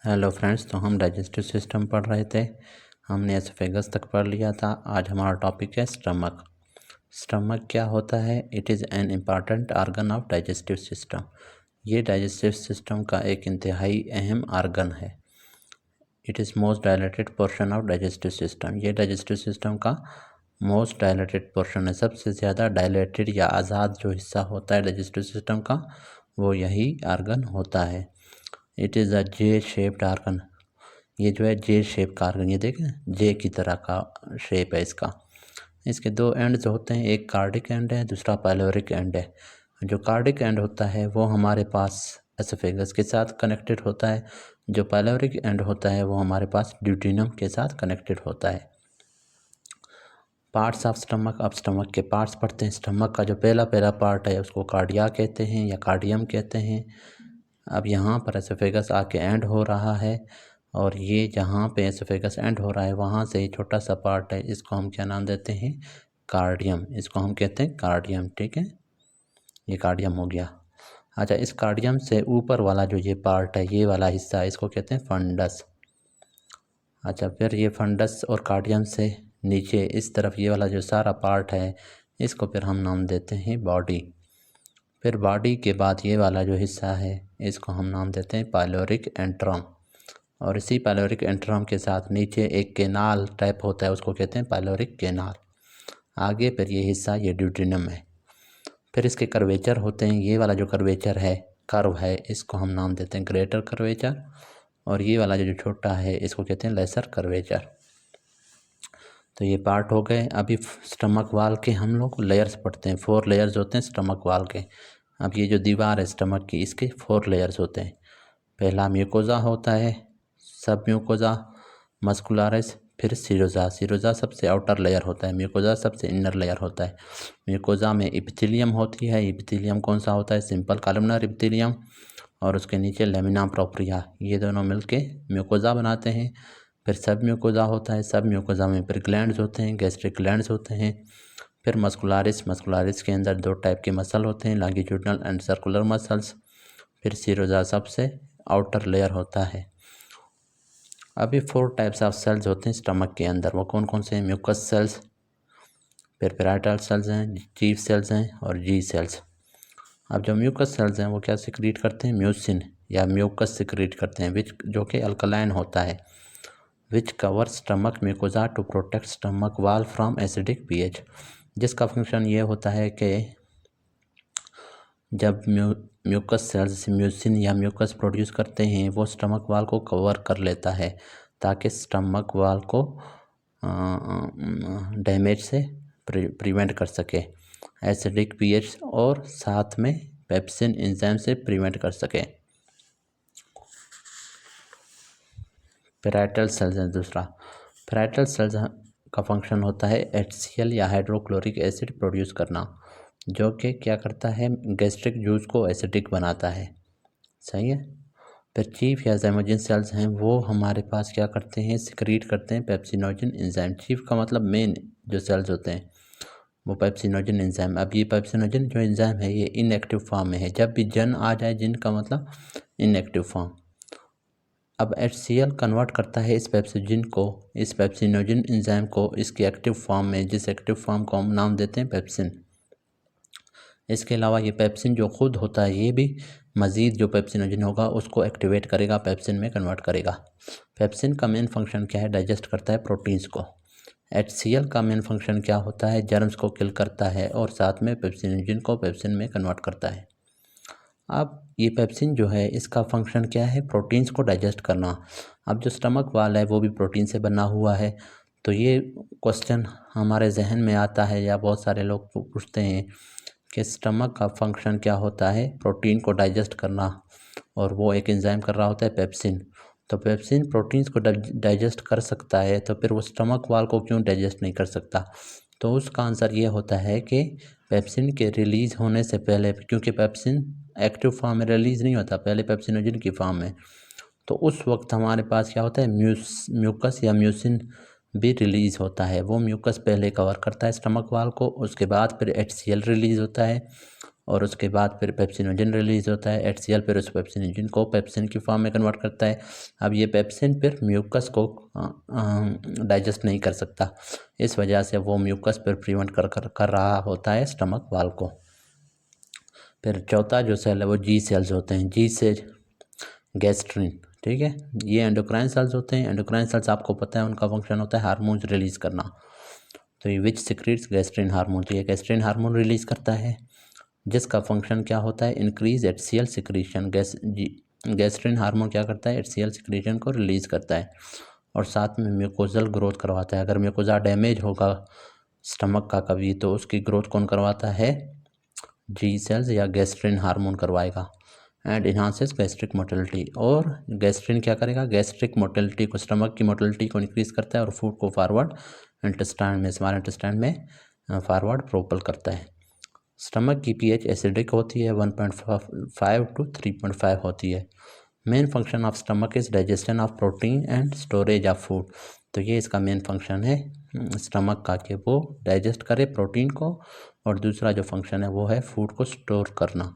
Hello friends, तो हम digestive system पढ़ रहे थे। हमने एसोफेगस तक पढ़ लिया था। आज हमारा टॉपिक है स्टमक। स्टमक क्या होता है? It is an important organ of digestive system. ये डाइजेस्टिव सिस्टम का एक इंतहाई अहम आर्गन है। It is most dilated portion of digestive system. ये डाइजेस्टिव सिस्टम का मोस्ट डायलेटेड पोर्शन है। सबसे ज़्यादा डायलेटेड या आज़ाद जो हिस्सा होता है डाइजेस्टिव सिस्टम का, वो यही आर्गन होता है। It is a J shaped organ. ये जो है जे शेप का आर्गन, ये देखें जे की तरह का शेप है इसका। इसके दो एंड्स होते हैं, एक कार्डिक एंड है, दूसरा पाइलोरिक एंड है। जो कार्डिक एंड होता है वो हमारे पास एसोफेगस के साथ कनेक्टेड होता है। जो पाइलोरिक एंड होता है वो हमारे पास ड्यूटेनम के साथ कनेक्टेड होता है। Parts of stomach. अब स्टमक के पार्ट्स पढ़ते हैं। स्टमक का जो पहला पार्ट है उसको कार्डिया कहते हैं या कार्डियम कहते हैं। अब यहाँ पर एसोफेगस आके एंड हो रहा है और ये जहाँ पे एसोफेगस एंड हो रहा है वहाँ से छोटा सा पार्ट है, इसको हम क्या नाम देते हैं? कार्डियम। इसको हम कहते हैं कार्डियम। ठीक है, ये कार्डियम हो गया। अच्छा, इस कार्डियम से ऊपर वाला जो ये पार्ट है, ये वाला हिस्सा, इसको कहते हैं फंडस। अच्छा, फिर ये फंडस और कार्डियम से नीचे इस तरफ ये वाला जो सारा पार्ट है, इसको फिर हम नाम देते हैं बॉडी। फिर बॉडी के बाद ये वाला जो हिस्सा है, इसको हम नाम देते हैं पाइलोरिक एंट्रम। और इसी पाइलोरिक एंट्रम के साथ नीचे एक केनाल टाइप होता है, उसको कहते हैं पाइलोरिक केनाल। आगे फिर ये हिस्सा ये ड्यूटेनम है। फिर इसके कर्वेचर होते हैं। ये वाला जो कर्वेचर है, कर्व है, इसको हम नाम देते हैं ग्रेटर कर्वेचर। और ये वाला जो छोटा है इसको कहते हैं लेसर कर्वेचर। तो ये पार्ट हो गए। अभी स्टमक वाल के हम लोग लेयर्स पढ़ते हैं। 4 लेयर्स होते हैं स्टमक वाल के। अब ये जो दीवार है स्टमक की, इसके 4 लेयर्स होते हैं। पहला म्यूकोजा होता है, सब म्यूकोजा, मस्कुलरिस, फिर सीरोजा। सीरोजा सबसे आउटर लेयर होता है, म्यूकोजा सबसे इनर लेयर होता है। म्यूकोजा में इपिथेलियम होती है। इपिथेलियम कौन सा होता है? Simple columnar epithelium. और उसके नीचे लेमिना प्रोप्रिया, ये दोनों मिलके म्यूकोजा बनाते हैं। फिर सब म्यूकोजा होता है। सब म्यूकोजा में फिर ग्लैंड्स होते हैं, गैस्ट्रिक ग्लैंड्स होते हैं। फिर मस्कुलरिस, मस्कुलरिस के अंदर 2 टाइप के मसल होते हैं, लॉन्गिट्यूडनल एंड सर्कुलर मसल्स। फिर सीरोजा सबसे आउटर लेयर होता है। अभी 4 टाइप्स ऑफ सेल्स होते हैं स्टमक के अंदर। वो कौन कौन से हैं? म्यूकस सेल्स, फिर पैराइटल सेल्स हैं, चीफ सेल्स हैं और जी सेल्स। अब जो म्यूकस सेल्स हैं वो क्या सिक्रीट करते हैं? म्यूसिन या म्यूकस सिक्रीट करते हैं, विच जो कि अल्कलाइन होता है। Which cover stomach mucosa to protect stomach wall from acidic pH. जिसका फंक्शन ये होता है कि जब म्यूकस सेल्स म्यूसिन या म्यूकस प्रोड्यूस करते हैं, वो स्टमक वाल को कवर कर लेता है ताकि स्टमक वाल को डैमेज से प्रिवेंट कर सके, एसिडिक पीएच और साथ में पेप्सिन एंजाइम से प्रिवेंट कर सके। पैराइटल सेल्स है दूसरा। पैराइटल सेल्स का फंक्शन होता है HCl या हाइड्रोक्लोरिक एसिड प्रोड्यूस करना, जो कि क्या करता है? गैस्ट्रिक जूस को एसिडिक बनाता है। सही है। फिर चीफ या ज़ाइमोजिन सेल्स हैं, वो हमारे पास क्या करते हैं? सिक्रीट करते हैं पेप्सिनोजन एंजाइम। चीफ का मतलब मेन जो सेल्स होते हैं वो पेप्सिनोजन एंजाइम। अब ये पेप्सिनोजन जो एंजाइम है ये इनएक्टिव फॉर्म में है। जब भी जन आ जाए, जिन का मतलब इनएक्टिव फॉर्म। अब HCl कन्वर्ट करता है इस पेप्सिजिन को, इस पेप्सिनोजन एंजाइम को, इसके एक्टिव फॉर्म में, जिस एक्टिव फॉर्म को हम नाम देते हैं पेप्सिन। इसके अलावा ये पेप्सिन जो खुद होता है, ये भी मज़ीद जो पेप्सिनोजन होगा उसको एक्टिवेट करेगा, पेप्सिन में कन्वर्ट करेगा। पेप्सिन का मेन फंक्शन क्या है? डाइजेस्ट करता है प्रोटीन्स को। HCl का मेन फंक्शन क्या होता है? जर्म्स को किल करता है और साथ में पेप्सिनोजन को पेप्सिन में कन्वर्ट करता है। अब ये पेप्सिन जो है इसका फंक्शन क्या है? प्रोटीन्स को डाइजेस्ट करना। अब जो स्टमक वाल है वो भी प्रोटीन से बना हुआ है। तो ये क्वेश्चन हमारे जहन में आता है या बहुत सारे लोग पूछते हैं कि स्टमक का फंक्शन क्या होता है? प्रोटीन को डाइजेस्ट करना, और वो एक एंजाइम कर रहा होता है पेप्सिन। तो पेप्सिन प्रोटीन्स को डाइजेस्ट कर सकता है, तो फिर वो स्टमक वाल को क्यों डाइजेस्ट नहीं कर सकता? तो उसका आंसर ये होता है कि पेप्सिन के रिलीज़ होने से पहले, क्योंकि पेप्सिन एक्टिव फॉर्म में रिलीज़ नहीं होता, पहले पेप्सिनोजन की फॉर्म में, तो उस वक्त हमारे पास क्या होता है? म्यूकस या म्यूसिन भी रिलीज़ होता है। वो म्यूकस पहले कवर करता है स्टमक वाल को, उसके बाद फिर HCl रिलीज़ होता है और उसके बाद फिर पेप्सिनोजन रिलीज़ होता है। HCl फिर उस पेप्सिनोजन को पेप्सिन की फॉर्म में कन्वर्ट करता है। अब ये पेप्सिन फिर म्यूकस को डाइजेस्ट नहीं कर सकता, इस वजह से वो म्यूकस फिर प्रिवेंट कर रहा होता है स्टमक वाल को। फिर चौथा जो सेल है वो जी सेल्स होते हैं। जी से गैस्ट्रिन, ठीक है, ये एंडोक्राइन सेल्स होते हैं। एंडोक्राइन सेल्स आपको पता है उनका फंक्शन होता है हार्मोन्स रिलीज़ करना। तो ये विच सिक्रीट्स गैस्ट्रिन हार्मोन, तो ये गैस्ट्रिन हार्मोन रिलीज़ करता है जिसका फंक्शन क्या होता है, increase HCl secretion. Gastrin hormone क्या करता है, HCl सिक्रीशन को रिलीज़ करता है और साथ में म्यूकोजल ग्रोथ करवाता है। अगर म्यूकोजा डैमेज होगा स्टमक का कभी तो उसकी ग्रोथ कौन करवाता है, जी सेल्स या गैस्ट्रिन हार्मोन करवाएगा। एंड इन्हांसेस गैस्ट्रिक मोटिलिटी, और गैस्ट्रिन क्या करेगा, गैस्ट्रिक मोटिलिटी को, स्टमक की मोटिलिटी को इंक्रीज़ करता है और फूड को फॉरवर्ड इंटेस्टाइन में, स्मॉल इंटेस्टाइन में फॉरवर्ड प्रोपल करता है। स्टमक की pH एसिडिक होती है, 1.5 to 3.5 होती है। Main function of stomach is digestion of protein and storage of food, तो ये इसका मेन फंक्शन है स्टमक का कि वो डाइजेस्ट करे प्रोटीन को, और दूसरा जो फंक्शन है वो है फूड को स्टोर करना,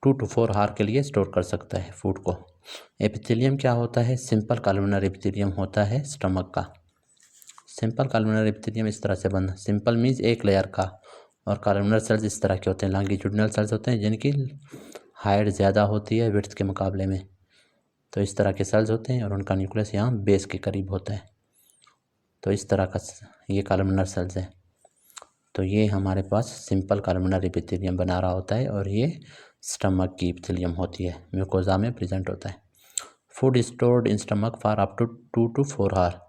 2 to 4 आवर के लिए स्टोर कर सकता है फूड को। एपिथेलियम क्या होता है, सिंपल कॉलमनर एपिथेलियम होता है स्टमक का। सिंपल कॉलमनर एपिथेलियम इस तरह से बंद, सिंपल मीन्स एक लेयर का, और कॉलमनर सेल्स इस तरह के होते हैं, लॉन्गिट्यूडिनल सेल्स होते हैं जिनकी हाइट ज़्यादा होती है विड्थ के मुकाबले में। तो इस तरह के सेल्स होते हैं और उनका न्यूक्लियस यहाँ बेस के करीब होता है। तो इस तरह का ये कॉलमनर सेल्स है। तो ये हमारे पास सिंपल कॉलमनर एपिथेलियम बना रहा होता है और ये स्टमक की एपिथेलियम होती है, म्यूकोजा में प्रेजेंट होता है। Food stored in stomach for up to 2 to 4 hour.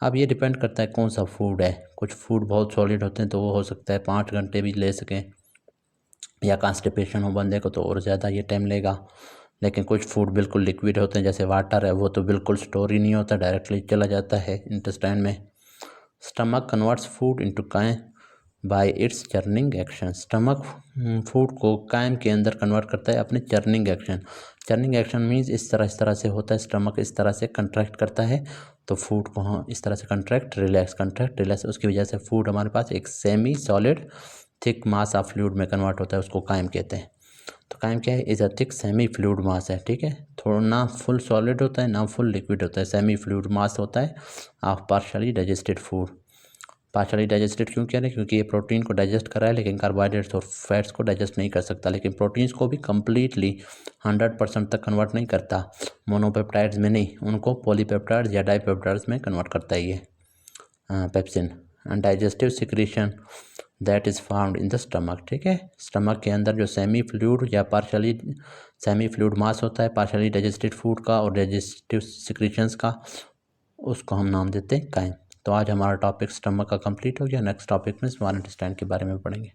अब ये डिपेंड करता है कौन सा फूड है। कुछ फूड बहुत सॉलिड होते हैं तो वो हो सकता है 5 घंटे भी ले सकें, या कॉन्स्टिपेशन हो बंदे को तो और ज़्यादा ये टाइम लेगा। लेकिन कुछ फूड बिल्कुल लिक्विड होते हैं, जैसे वाटर है, वो तो बिल्कुल स्टोर ही नहीं होता, डायरेक्टली चला जाता है इंटेस्टाइन में। Stomach converts food into chyme by its churning action. Stomach food को काइम के अंदर कन्वर्ट करता है अपने churning action. Churning action means इस तरह से होता है, स्टमक इस तरह से कंट्रैक्ट करता है तो फूड को हम इस तरह से कंट्रैक्ट रिलैक्स, उसकी वजह से फूड हमारे पास एक semi solid thick mass of fluid में कन्वर्ट होता है, उसको काइम कहते हैं। तो काइम क्या है, is a thick semi fluid mass है, ठीक है, थोड़ा ना फुल सॉलिड होता है ना फुल लिक्विड होता है, सेमी फ्लूइड मास होता है of partially digested food. Partially digested क्यों कह रहे हैं, क्योंकि ये प्रोटीन को डाइजेस्ट कर रहा है लेकिन कार्बोहाइड्रेट्स और फैट्स को डाइजेस्ट नहीं कर सकता, लेकिन प्रोटीन्स को भी कम्प्लीटली 100% तक कन्वर्ट नहीं करता, मोनोपेप्टाइड्स में नहीं, उनको पॉलीपेप्टाइड्स या डाईपेप्टाइड्स में कन्वर्ट करता है ये pepsin. And digestive secretion that is found in the stomach, ठीक है, स्टमक के अंदर जो सेमी फ्लूइड या पार्शली सेमी फ्लूइड मास होता है पार्शली डाइजेस्टेड फूड का और डाइजेस्टिव सिक्रीशंस का, उसको हम नाम देते हैं काइम। तो आज हमारा टॉपिक स्टमक का कंप्लीट हो गया। नेक्स्ट टॉपिक में स्मॉल इंटेस्टाइन के बारे में पढ़ेंगे।